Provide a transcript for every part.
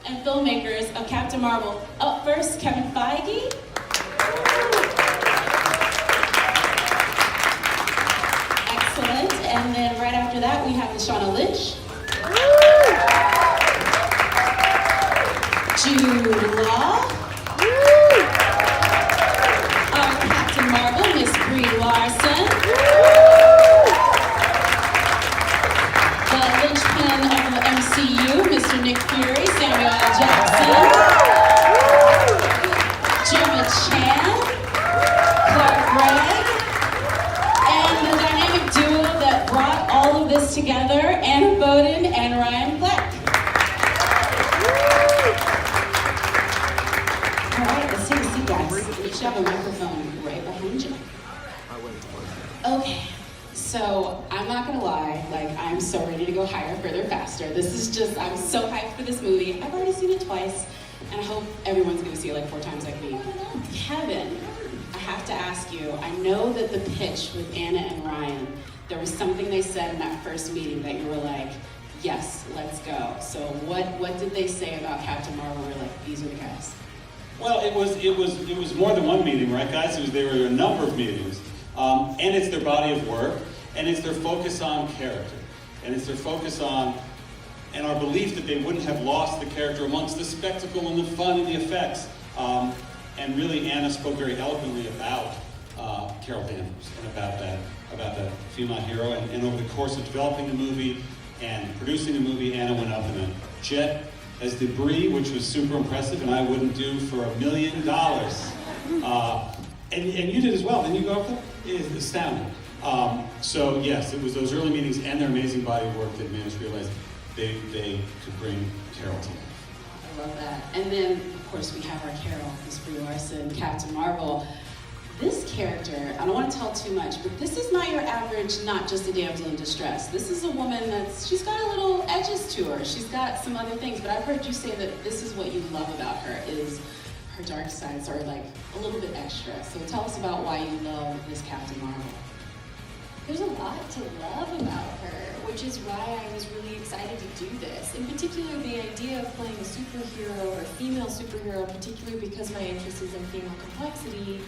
and filmmakers of Captain Marvel. Up first, Kevin Feige. Excellent. And then right after that, we have Lashana Lynch. Jude Law. Our Captain Marvel, Miss Brie Larson. The linchpin of the MCU, Mr. Nick Fury, Samuel L. Jackson. Gemma Chan. Clark Gregg. And the dynamic duo that brought all of this together, Anna Boden and Ryan Fleck. All right, let's take a seat, guys. You should have a microphone right behind you. Okay, so I'm not gonna lie, like I'm so ready to go higher, further, faster. This is just, I'm so hyped for this movie. I've already seen it twice, and I hope everyone's gonna see it like 4 times like me. Kevin, I have to ask you, I know that the pitch with Anna and Ryan, there was something they said in that first meeting that you were like, yes, let's go. So what did they say about Captain Marvel? We're like, these are the guys. Well, it was more than one meeting, right, guys? There were a number of meetings, and it's their body of work, and it's their focus on character, and it's their focus on, and our belief that they wouldn't have lost the character amongst the spectacle and the fun and the effects. And really, Anna spoke very eloquently about Carol Danvers and about that female hero. And over the course of developing the movie and producing the movie, Anna went up in a jet, as did Brie, which was super impressive, and I wouldn't do for $1 million. And you did as well, didn't you go up there? It's astounding. So yes, it was those early meetings and their amazing body of work that made us realize they could bring Carol to life. I love that. And then, of course, we have our Carol, Miss Brie Larson, Captain Marvel. This character, I don't want to tell too much, but this is not your average, not just a damsel in distress. This is a woman she's got a little edges to her. She's got some other things, but I've heard you say that this is what you love about her, is her dark sides are like a little bit extra. So tell us about why you love this Captain Marvel. There's a lot to love about her, which is why I was really excited to do this. In particular, the idea of playing a superhero or a female superhero, particularly because my interest is in female complexity,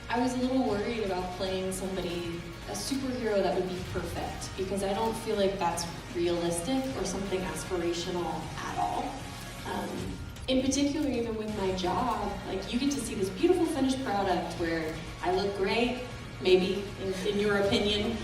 I was a little worried about playing somebody, a superhero that would be perfect, because I don't feel like that's realistic or something aspirational at all. In particular, even with my job, like you get to see this beautiful finished product where I look great, maybe, in your opinion,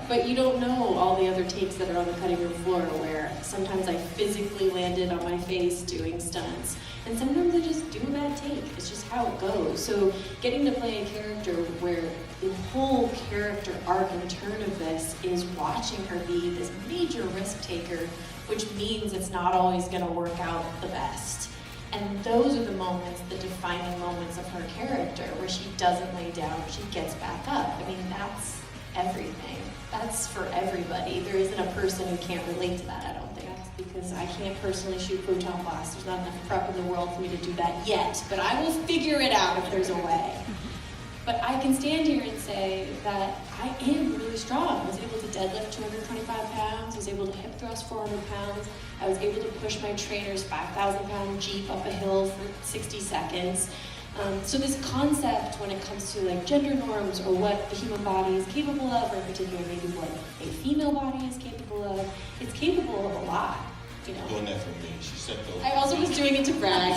but you don't know all the other takes that are on the cutting room floor where sometimes I physically landed on my face doing stunts, and sometimes I just do a bad take. It's just how it goes. So getting to play a character where the whole character arc and turn of this is watching her be this major risk taker, which means it's not always gonna work out the best. And those are the moments, the defining moments of her character, where she doesn't lay down, she gets back up. I mean, that's everything. That's for everybody. There isn't a person who can't relate to that, I don't think, because I can't personally shoot photon blasts. There's not enough prep in the world for me to do that yet, but I will figure it out if there's a way. But I can stand here and say that I am really strong. I was able to deadlift 225 pounds, I was able to hip thrust 400 pounds, I was able to push my trainer's 5,000 pound Jeep up a hill for 60 seconds. So this concept when it comes to like gender norms or what the human body is capable of, or in particular maybe what a female body is capable of, it's capable of a lot. You know. Doing that for me. She sent those. I also was doing it to brag.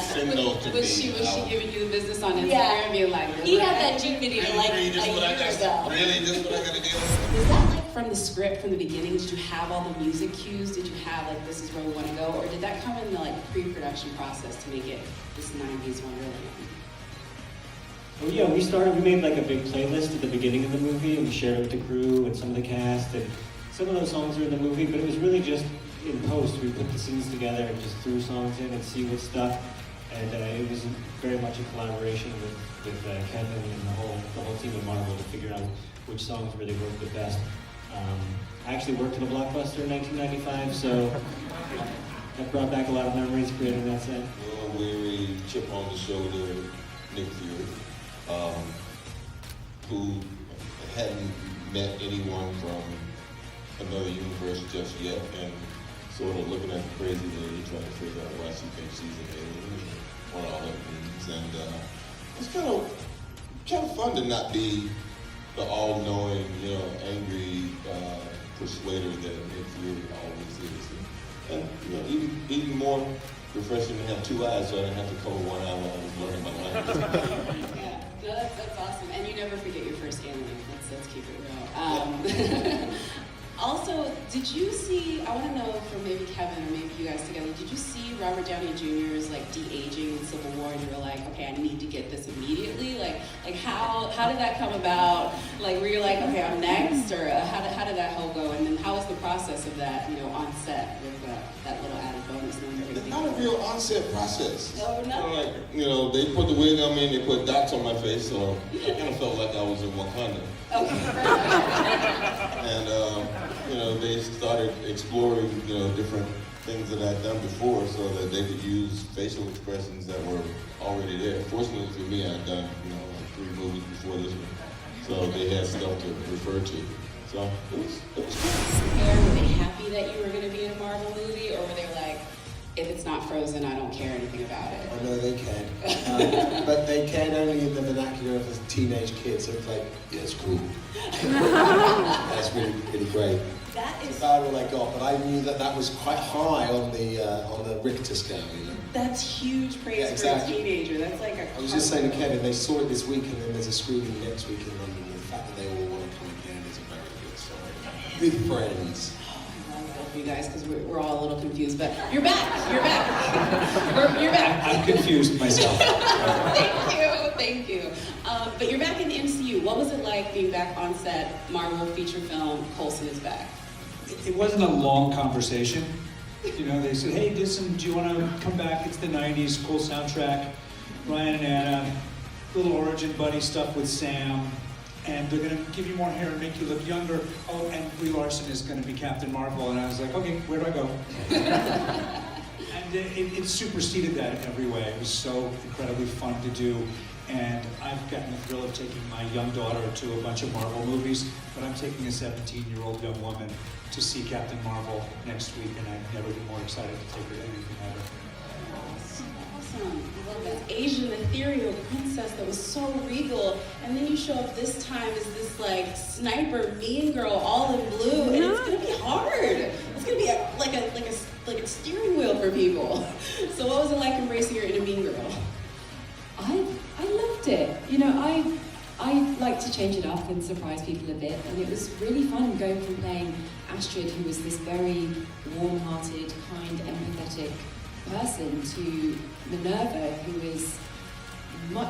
Was she giving you the business on Instagram? Yeah. Being like, he had that Jeep video like a year ago. Really, this is what I gotta deal with? Was that like from the script from the beginning? Did you have all the music cues? Did you have like this is where we want to go, or did that come in the like pre-production process to make it this '90s Wonderland? Well, yeah, we made like a big playlist at the beginning of the movie, and we shared it with the crew and some of the cast, and some of those songs are in the movie, but it was really just in post. We put the scenes together and just threw songs in and see what stuck, and it was very much a collaboration with Kevin and the whole team of Marvel to figure out which songs really worked the best. I actually worked in a Blockbuster in 1995, so that brought back a lot of memories creating that set. Will Weary, chip on the shoulder, Nick Fury, who hadn't met anyone from another universe just yet, and sort of looking at the crazy lady trying to figure out why she thinks season 8, one of all the meetings, and it's kind of fun to not be the all-knowing, angry persuader that Nick Fury always is. And even more refreshing to have two eyes, so I didn't have to cover one eye while I was learning my language. Yeah, no, that's awesome. And you never forget your first alien. Let's keep it real. Also, did you see, I want to know from maybe Kevin or maybe you guys together, did you see Robert Downey Jr.'s like de-aging in Civil War and you were like, okay, I need to get this immediately? Like how did that come about? Like were you like, okay, I'm next? Or how did that whole go? And then how was the process of that, on set with that little added bonus? It's not a real on-set process. Oh, no? They put the wig on me and they put dots on my face, so I kind of felt like I was in Wakanda. Okay. And, they started exploring, different things that I'd done before so that they could use facial expressions that were already there. Fortunately for me, I'd done, like 3 movies before this one. So they had stuff to refer to. So it was cool. Were they happy that you were going to be in a Marvel movie, or were they like, if it's not Frozen, I don't care anything about it? I know they cared. But they cared only in the vernacular of a teenage kid, so it's like, yeah, it's cool. That's really, really great. That is... That's about all I got, but I knew that was quite high on the Richter scale, That's huge praise Yeah, exactly. for a teenager. That's like a... I was just saying to Kevin, they saw it this week and then there's a screening next week in London. The fact that they all want to come again is a very good sign. With friends. I love both of you guys because we're all a little confused, but you're back. You're back. You're back. I'm confused myself. Thank you. But you're back in the MCU. What was it like being back on set, Marvel feature film, Coulson is back? It wasn't a long conversation. They said, hey, do you want to come back? It's the 90s, cool soundtrack. Ryan and Anna, little origin buddy stuff with Sam. And they're going to give you more hair and make you look younger. Oh, and Brie Larson is going to be Captain Marvel. And I was like, okay, where do I go? And it superseded that in every way. It was so incredibly fun to do. And I've gotten the thrill of taking my young daughter to a bunch of Marvel movies, but I'm taking a 17-year-old young woman to see Captain Marvel next week, and I've never been more excited to take her to anything ever. Awesome. I love that. Asian ethereal princess that was so regal, and then you show up this time as this like sniper mean girl all in blue, and it's gonna be hard. It's gonna be like a steering wheel for people. So what was it like embracing your inner mean girl? I loved it. I like to change it up and surprise people a bit, and it was really fun going from playing Astrid, who was this very warm-hearted, kind, empathetic person, to Minerva, who is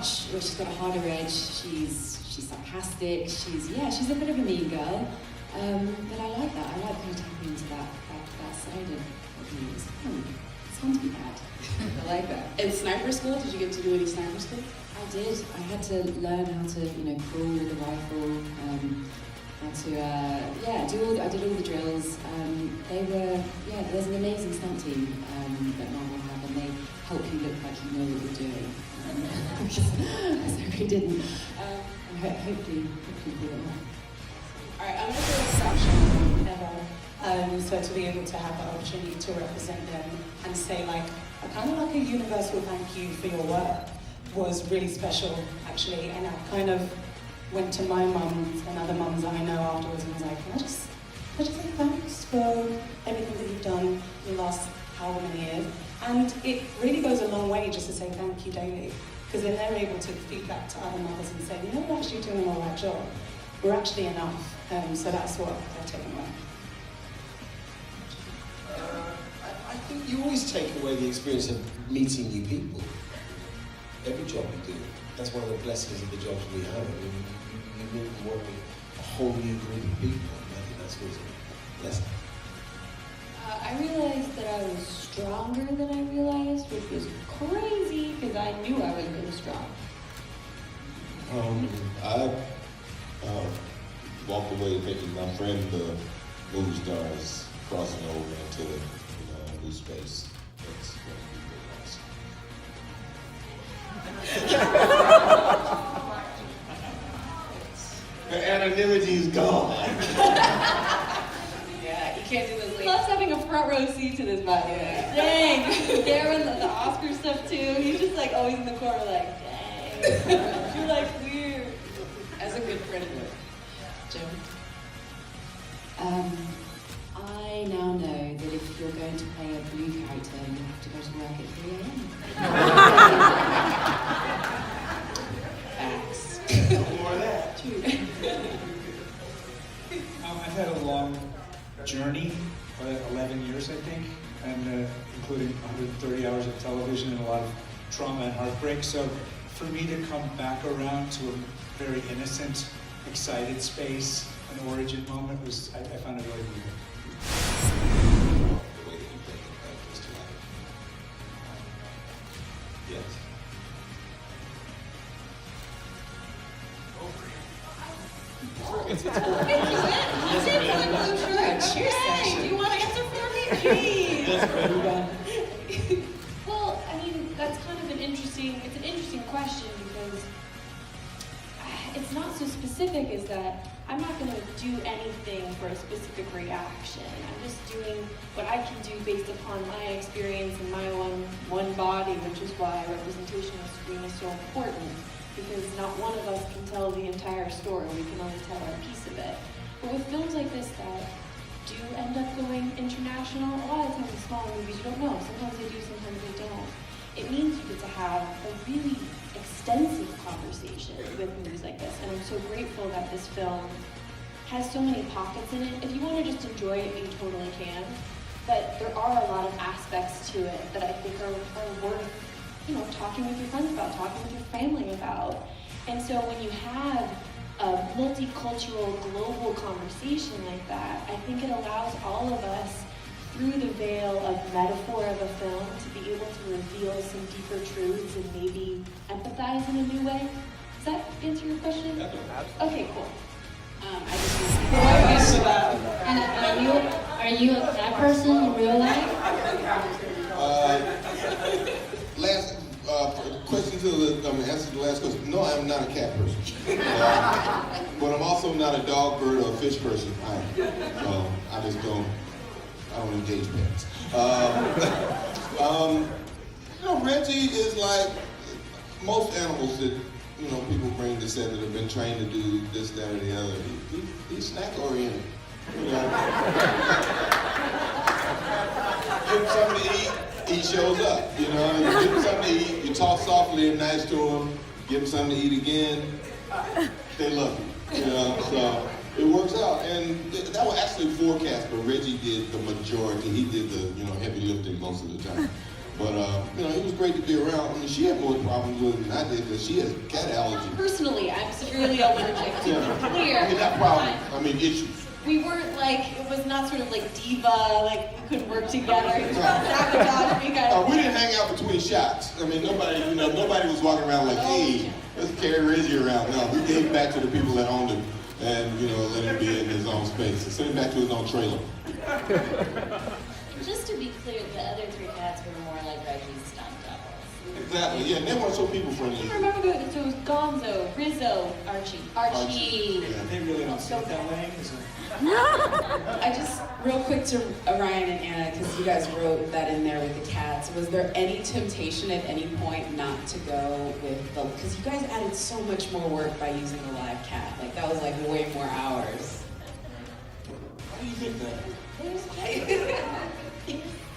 she's got a harder edge, she's sarcastic, she's a bit of a mean girl, but I like that. I like kind of tapping into that side of me. It's fun. It's fun to be bad. I like that. In sniper school, did you get to do any sniper school? I did. I had to learn how to, crawl with a rifle, how to, I did all the drills. There's an amazing stunt team that Marvel have, and they help you look like you know what you're doing. So we didn't. Hopefully pull it off. All right, I'm going to do a stop shot ever. So to be able to have the opportunity to represent them and say like a universal thank you for your work was really special actually. And I kind of went to my mum and other mums that I know afterwards and was like, can I just say thanks for everything that you've done in the last however many years. And it really goes a long way just to say thank you daily, because then they're able to feed back to other mothers and say, we're actually doing an alright job. We're actually enough. So that's what I've taken away. I think you always take away the experience of meeting new people. Every job you do. That's one of the blessings of the jobs we have. You meet and work with a whole new group of people. And I think that's always a blessing. I realized that I was stronger than I realized, which was crazy because I knew I was really strong. I walked away thinking my friend, the movie star, is crossing over into a new space. That's going to be very nice. Her anonymity is gone. Yeah, you can't do this. He loves having a front row seat to this, man. Yeah. Dang, Garen, the Oscar like always in the corner, like, dang, you're like weird. As a good friend would. Jim? I now know that if you're going to play a blue character, you have to go to work at 3 a.m. Facts. More of that. I've had a long journey, 11 years I think, and including 130 hours of television and a lot of trauma and heartbreak. So for me to come back around to a very innocent, excited space, an origin moment, was I found it really moving. The way that you bring the characters to life. Yes. Cheers section. Do you want to answer for me? Please. Well, I mean, that's kind of an interesting question because it's not so specific as that I'm not going to do anything for a specific reaction. I'm just doing what I can do based upon my experience and my one body, which is why representation on screen is so important, because not one of us can tell the entire story. We can only tell our piece of it. But with films like this that do end up going international, a lot of times in smaller movies you don't know. Sometimes they do, sometimes they don't. It means you get to have a really extensive conversation with movies like this. And I'm so grateful that this film has so many pockets in it. If you want to just enjoy it, you totally can. But there are a lot of aspects to it that I think are worth, talking with your friends about, talking with your family about. And so when you have a multicultural, global conversation like that, I think it allows all of us, through the veil of metaphor of a film, to be able to reveal some deeper truths and maybe empathize in a new way. Does that answer your question? Okay, cool. I just want to And are you a cat person in real life? Question to the answer to the last question. No, I'm not a cat person. But I'm also not a dog, bird, or fish person either. So I don't engage pets. Reggie is like most animals that people bring to set that have been trained to do this, that, or the other. He's snack oriented. Give him something to eat, he shows up. You give him something to eat, you talk softly and nice to him, give him something to eat again, they love you. So it works out. And that was actually forecast, but Reggie did the majority. He did the heavy lifting most of the time. But it was great to be around. I mean, she had more problems with it than I did because she has cat allergy. Personally, I'm severely allergic to clear. I mean, not problem. I mean, issues. We weren't it was not sort of like diva, like we couldn't work together. He was trying to sabotage me, kind of. We didn't hang out between shots. I mean, nobody was walking around like, hey, let's carry Reggie around. No, we gave back to the people that owned him and, let him be in his own space. And send him back to his own trailer. Just to be clear, the other three cats were more like Reggie's stunt doubles. Exactly, yeah, and they weren't so people friendly. I remember so it was Gonzo, Rizzo, Archie. Yeah. They really don't see it that way. I just, real quick to Ryan and Anna, because you guys wrote that in there with the cats, was there any temptation at any point not to go with because you guys added so much more work by using a live cat. That was way more hours. Why do you think that? There's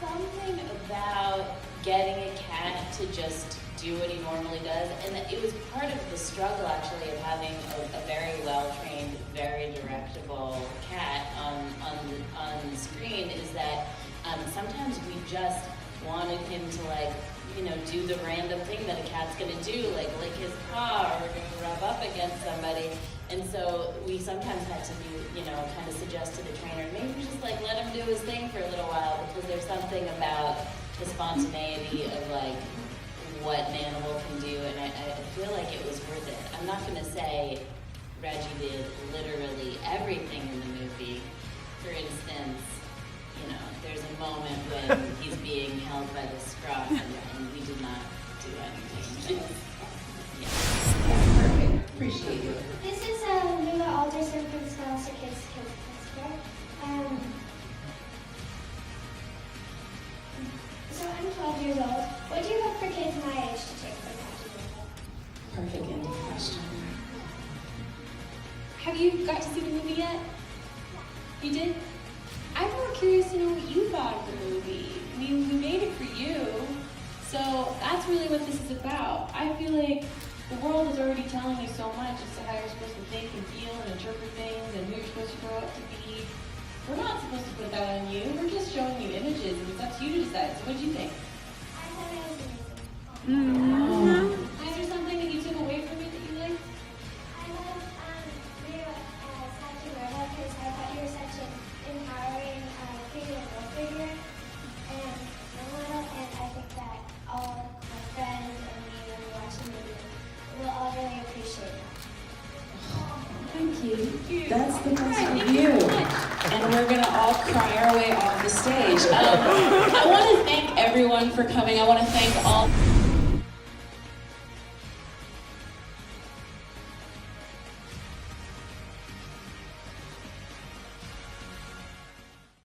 something about getting a cat to just do what he normally does, and it was part of the struggle actually of having a very well-trained, very directable cat on screen, is that sometimes we just wanted him to do the random thing that a cat's gonna do, like lick his paw or rub up against somebody. And so we sometimes had to do, kind of suggest to the trainer, maybe just let him do his thing for a little while, because there's something about the spontaneity of what an animal can do, and I feel like it was worth it. I'm not gonna say Reggie did literally everything in the movie. For instance, there's a moment when he's being held by the scruff, and we did not do anything. Perfect. Appreciate it. This is Lula Alderson from Sponsor Kids Festival. So I'm 12 years old. What do you look for kids my age to take perfect ending question. Have you got to see the movie yet? You did? I'm more curious to know what you thought of the movie. I mean, we made it for you, so that's really what this is about. I feel like the world is already telling you so much as to how you're supposed to think and feel and interpret things and who you're supposed to grow up to be. We're not supposed to put that on you. We're just showing you images, and it's up to you to decide. So what do you think? I thought it was amazing. Is there something that you took away from it that you liked? I love Brie as Captain Marvel because I thought you were such an empowering figure and role figure and role model, and I think that all my friends and me when we watch the movie will all really appreciate that. Thank you. That's the best review. And we're gonna all cry our way off the stage. I want to thank everyone for coming. I want to thank all.